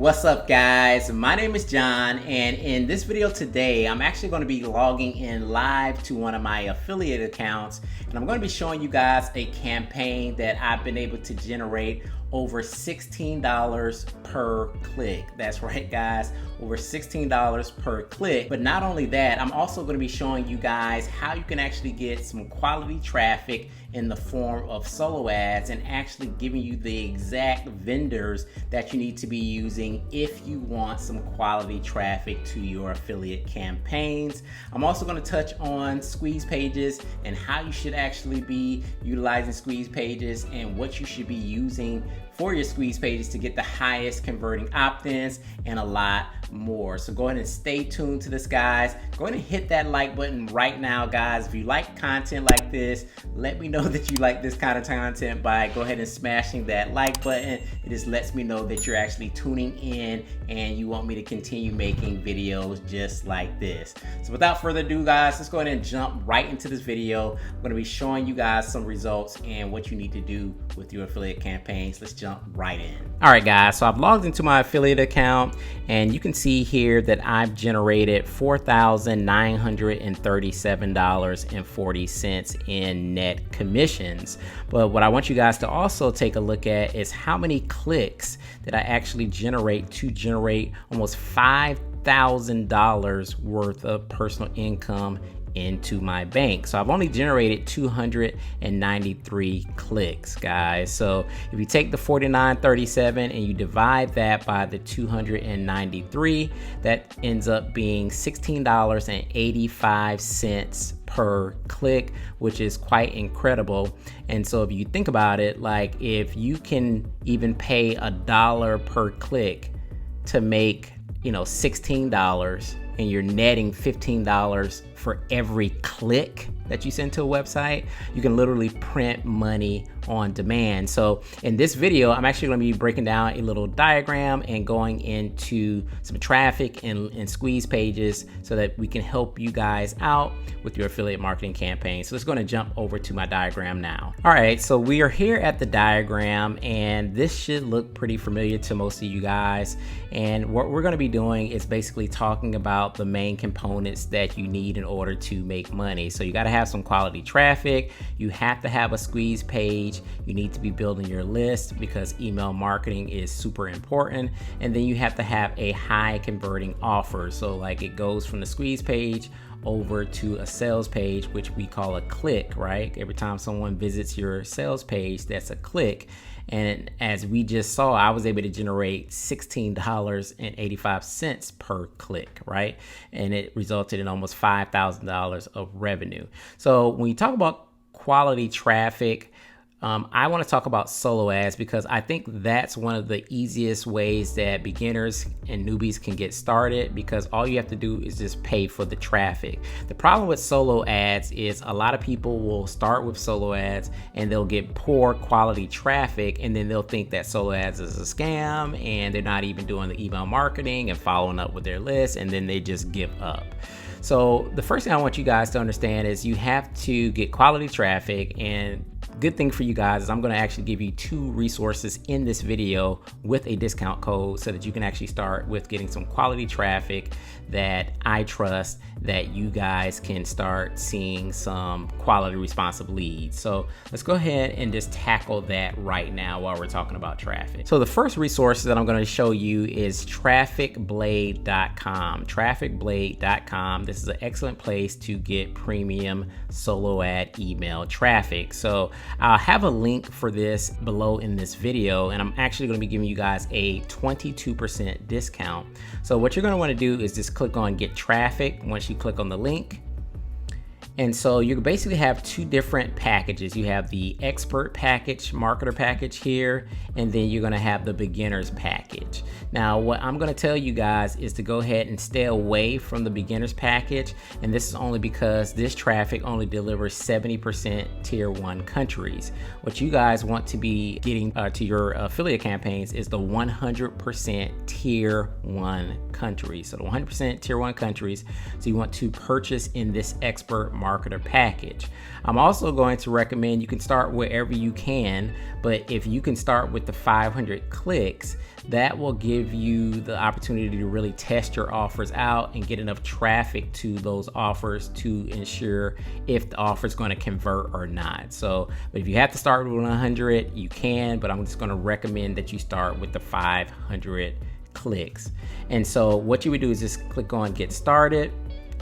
What's up guys, my name is John, and in this video today I'm actually going to be logging in live to one of my affiliate accounts, and I'm going to be showing you guys a campaign that I've been able to generate over $16 per click. That's right guys, over $16 per click. But not only that, I'm also going to be showing you guys how you can actually get some quality traffic in the form of solo ads, and actually giving you the exact vendors that you need to be using if you want some quality traffic to your affiliate campaigns. I'm also going to touch on squeeze pages and how you should actually be utilizing squeeze pages and what you should be using for your squeeze pages to get the highest converting opt-ins, and a lot more. So go ahead and stay tuned to this guys. Go ahead and hit that like button right now guys. If you like content like this, let me know that you like this kind of content by go ahead and smashing that like button. It just lets me know that you're actually tuning in and you want me to continue making videos just like this. So without further ado guys, let's go ahead and jump right into this video. I'm going to be showing you guys some results and what you need to do with your affiliate campaigns. Let's jump right in. All right guys, so I've logged into my affiliate account, and you can see here that I've generated $4,937.40 in net commissions. But what I want you guys to also take a look at is how many clicks did I actually generate to generate almost $5,000 worth of personal income into my bank. So I've only generated 293 clicks guys. So if you take the 4937 and you divide that by the 293, that ends up being $16.85 per click, which is quite incredible. And so if you think about it, like if you can even pay $1 per click to make, you know, $16, and you're netting $15 for every click that you send to a website, you can literally print money on demand. So in this video, I'm actually going to be breaking down a little diagram and going into some traffic and squeeze pages so that we can help you guys out with your affiliate marketing campaign. So let's go and jump over to my diagram now. All right, so we are here at the diagram, and this should look pretty familiar to most of you guys. And what we're going to be doing is basically talking about the main components that you need in order to make money. So you got to have some quality traffic. You have to have a squeeze page. You need to be building your list because email marketing is super important. And then you have to have a high converting offer. So like it goes from the squeeze page over to a sales page, which we call a click, right? Every time someone visits your sales page, that's a click. And as we just saw, I was able to generate $16.85 per click, right? And it resulted in almost $5,000 of revenue. So when you talk about quality traffic, I want to talk about solo ads because I think that's one of the easiest ways that beginners and newbies can get started, because all you have to do is just pay for the traffic. The problem with solo ads is a lot of people will start with solo ads and they'll get poor quality traffic, and then they'll think that solo ads is a scam and they're not even doing the email marketing and following up with their list, and then they just give up. So the first thing I want you guys to understand is you have to get quality traffic, and good thing for you guys is I'm going to actually give you 2 resources in this video with a discount code so that you can actually start with getting some quality traffic that I trust, that you guys can start seeing some quality responsive leads. So let's go ahead and just tackle that right now while we're talking about traffic. So the first resource that I'm going to show you is trafficblade.com. Trafficblade.com. This is an excellent place to get premium solo ad email traffic. So I'll have a link for this below in this video, and I'm actually going to be giving you guys a 22% discount. So what you're going to want to do is just click on get traffic once you click on the link. And so you basically have 2 different packages. You have the expert package, marketer package here, and then you're gonna have the beginners package. Now, what I'm gonna tell you guys is to go ahead and stay away from the beginners package. And this is only because this traffic only delivers 70% tier 1 countries. What you guys want to be getting to your affiliate campaigns is the 100% tier 1 countries. So the 100% tier 1 countries. So you want to purchase in this expert marketer package. I'm also going to recommend you can start wherever you can, but if you can start with the 500 clicks, that will give you the opportunity to really test your offers out and get enough traffic to those offers to ensure if the offer is going to convert or not. So, but if you have to start with 100, you can, but I'm just going to recommend that you start with the 500 clicks. And so what you would do is just click on get started.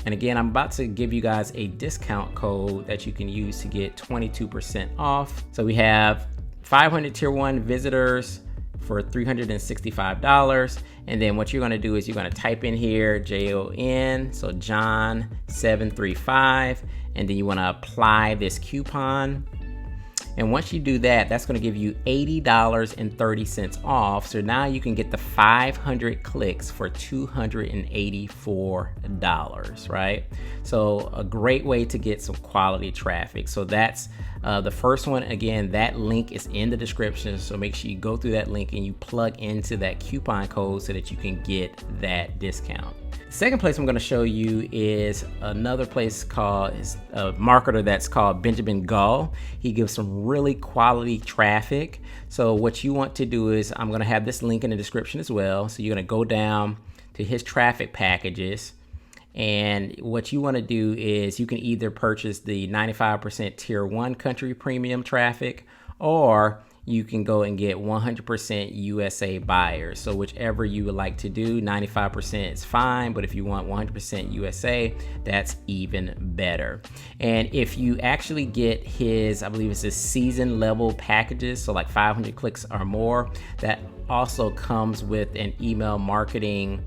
And again, I'm about to give you guys a discount code that you can use to get 22% off. So we have 500 tier 1 visitors for $365. And then what you're gonna do is you're gonna type in here JON, so John 735, and then you wanna apply this coupon. And once you do that, that's gonna give you $80.30 off. So now you can get the 500 clicks for $284, right? So a great way to get some quality traffic. So that's the first one. Again, that link is in the description. So make sure you go through that link and you plug into that coupon code so that you can get that discount. Second place I'm going to show you is another place called a marketer that's called Benjamin Gull. He gives some really quality traffic. So what you want to do is, I'm going to have this link in the description as well. So you're going to go down to his traffic packages. And what you want to do is you can either purchase the 95% tier 1 country premium traffic, or you can go and get 100% USA buyers. So whichever you would like to do, 95% is fine, but if you want 100% USA, that's even better. And if you actually get his, I believe it's his season level packages, so like 500 clicks or more, that also comes with an email marketing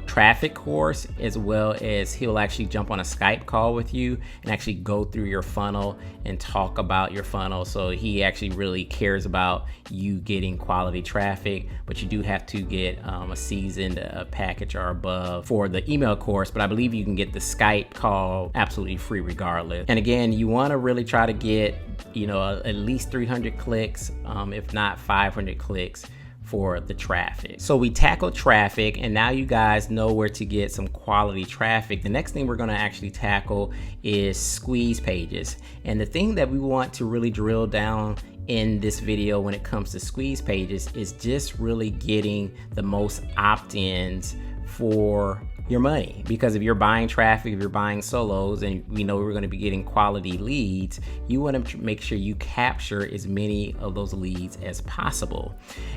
traffic course, as well as he'll actually jump on a Skype call with you and actually go through your funnel and talk about your funnel. So he actually really cares about you getting quality traffic, but you do have to get a seasoned package or above for the email course. But I believe you can get the Skype call absolutely free regardless. And again, you want to really try to get, at least 300 clicks, if not 500 clicks for the traffic. So we tackled traffic, and now you guys know where to get some quality traffic. The next thing we're going to actually tackle is squeeze pages. And the thing that we want to really drill down in this video when it comes to squeeze pages is just really getting the most opt-ins for your money. Because if you're buying traffic, if you're buying solos, and we know we're going to be getting quality leads, you want to make sure you capture as many of those leads as possible.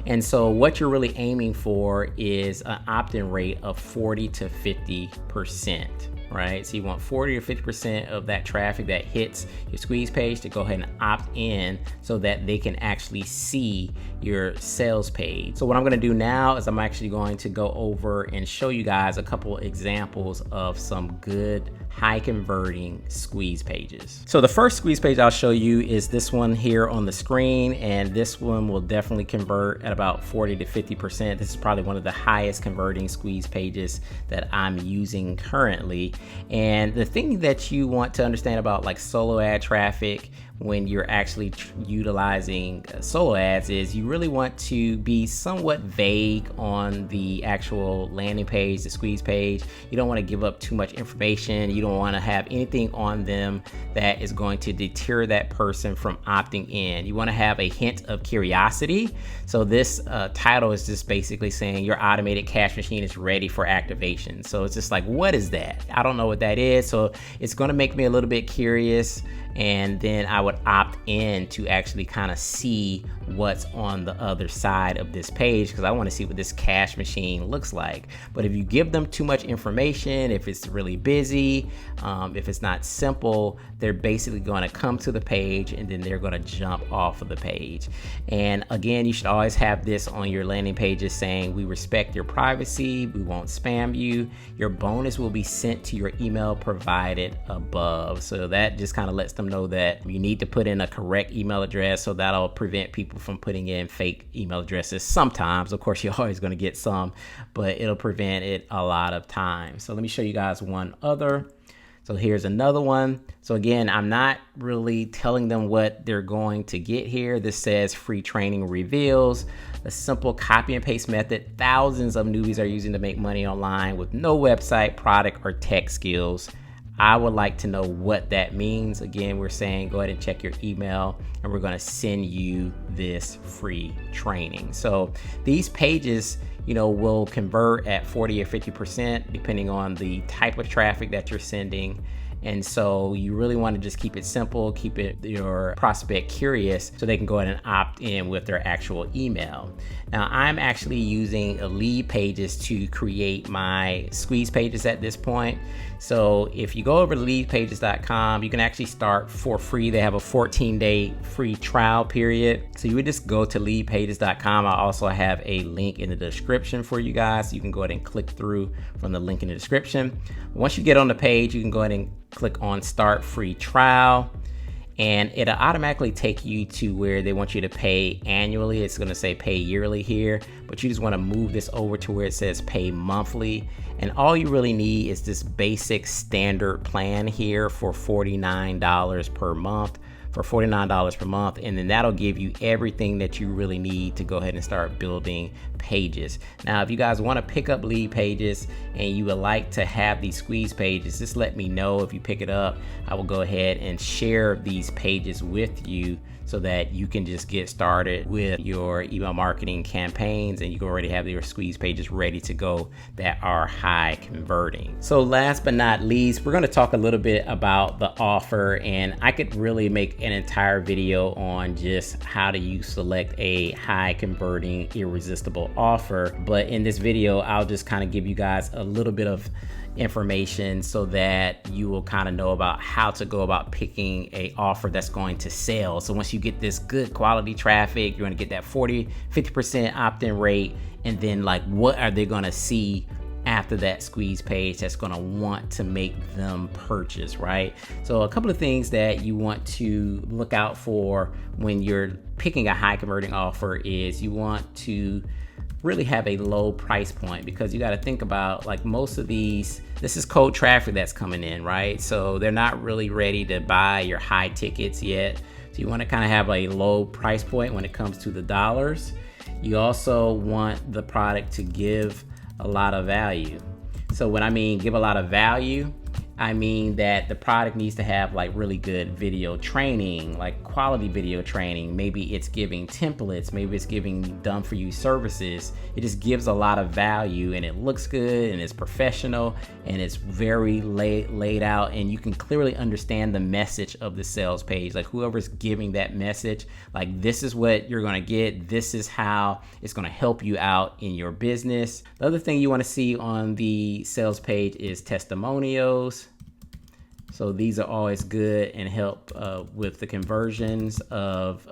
And so what you're really aiming for is an opt-in rate of 40 to 50%. Right? So you want 40 or 50% of that traffic that hits your squeeze page to go ahead and opt in so that they can actually see your sales page. So what I'm going to do now is I'm actually going to go over and show you guys a couple examples of some good high converting squeeze pages. So the first squeeze page I'll show you is this one here on the screen, and this one will definitely convert at about 40 to 50%. This is probably one of the highest converting squeeze pages that I'm using currently. And the thing that you want to understand about like solo ad traffic when you're actually utilizing solo ads is you really want to be somewhat vague on the actual landing page, the squeeze page. You don't want to give up too much information. You don't want to have anything on them that is going to deter that person from opting in. You want to have a hint of curiosity. So this title is just basically saying your automated cash machine is ready for activation. So it's just like, what is that? I don't know what that is. So it's going to make me a little bit curious. And then I would opt in to actually kind of see what's on the other side of this page, because I want to see what this cash machine looks like. But if you give them too much information, if it's really busy, if it's not simple, they're basically going to come to the page and then they're going to jump off of the page. And again, you should always have this on your landing pages saying, we respect your privacy, we won't spam you, your bonus will be sent to your email provided above. So that just kind of lets them know that you need to put in a correct email address, so that'll prevent people from putting in fake email addresses. Sometimes, of course, you're always going to get some, but it'll prevent it a lot of times. So let me show you guys one other. So here's another one. So again, I'm not really telling them what they're going to get here. This says free training reveals a simple copy and paste method thousands of newbies are using to make money online with no website, product, or tech skills. I would like to know what that means. Again, we're saying go ahead and check your email, and we're going to send you this free training. So these pages, you know, will convert at 40 or 50% depending on the type of traffic that you're sending. And so you really want to just keep it simple, keep your prospect curious so they can go ahead and opt in with their actual email. Now, I'm actually using Lead Pages to create my squeeze pages at this point. So if you go over to leadpages.com, you can actually start for free. They have a 14-day free trial period. So you would just go to leadpages.com. I also have a link in the description for you guys. You can go ahead and click through from the link in the description. Once you get on the page, you can go ahead and click on Start Free Trial, and it'll automatically take you to where they want you to pay annually. It's going to say pay yearly here, but you just want to move this over to where it says pay monthly. And all you really need is this basic standard plan here for $49 per month. For $49 per month, and then that'll give you everything that you really need to go ahead and start building pages. Now, if you guys want to pick up Lead Pages and you would like to have these squeeze pages, just let me know. If you pick it up, I will go ahead and share these pages with you so that you can just get started with your email marketing campaigns, and you can already have your squeeze pages ready to go that are high converting. So last but not least, we're going to talk a little bit about the offer, and I could really make an entire video on just how do you select a high converting irresistible offer. But in this video, I'll just kind of give you guys a little bit of information so that you will kind of know about how to go about picking a offer that's going to sell. So once you get this good quality traffic, you're going to get that 40-50% opt-in rate, and then like what are they going to see after that squeeze page that's going to want to make them purchase, right? So a couple of things that you want to look out for when you're picking a high converting offer is you want to really have a low price point, because you got to think about, like, most of these, this is cold traffic that's coming in, right? So they're not really ready to buy your high tickets yet. So you want to kind of have a low price point when it comes to the dollars. You also want the product to give a lot of value. So when I mean give a lot of value, I mean that the product needs to have like really good video training, like quality video training. Maybe it's giving templates, maybe it's giving done for you services. It just gives a lot of value, and it looks good, and it's professional, and it's very laid out, and you can clearly understand the message of the sales page. Like whoever's giving that message, like this is what you're gonna get, this is how it's gonna help you out in your business. The other thing you wanna see on the sales page is testimonials. So these are always good and help with the conversions of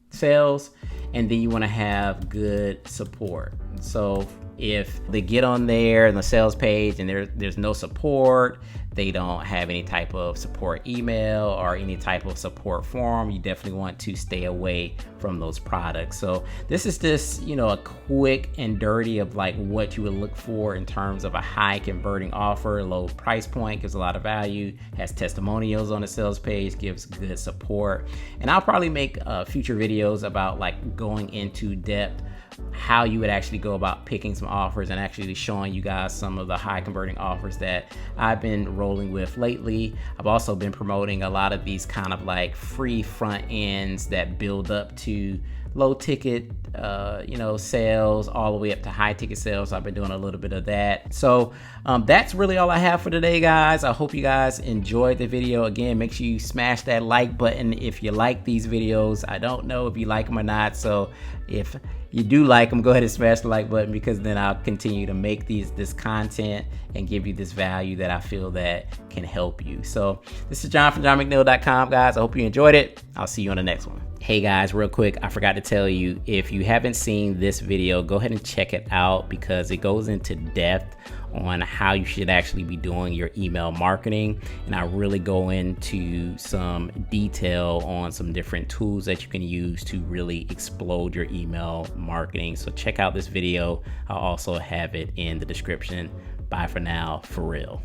sales. And then you want to have good support. So if they get on there in the sales page and there's no support, they don't have any type of support email or any type of support form, you definitely want to stay away from those products. So this is just, you know, a quick and dirty of like what you would look for in terms of a high converting offer. Low price point, gives a lot of value, has testimonials on the sales page, gives good support. And I'll probably make future videos about like going into depth how you would actually go about picking some offers and actually showing you guys some of the high converting offers that I've been rolling with lately. I've also been promoting a lot of these kind of like free front ends that build up to low ticket sales all the way up to high ticket sales. I've been doing a little bit of that. So that's really all I have for today, guys. I hope you guys enjoyed the video. Again, make sure you smash that like button if you like these videos. I don't know if you like them or not, so if you do like them, go ahead and smash the like button, because then I'll continue to make this content and give you this value that I feel that can help you. So this is John from JohnMcNeil.com, guys. I hope you enjoyed it. I'll see you on the next one. Hey guys, real quick, I forgot to tell you, if you haven't seen this video, go ahead and check it out, because it goes into depth on how you should actually be doing your email marketing. And I really go into some detail on some different tools that you can use to really explode your email marketing. So check out this video. I'll also have it in the description. Bye for now, for real.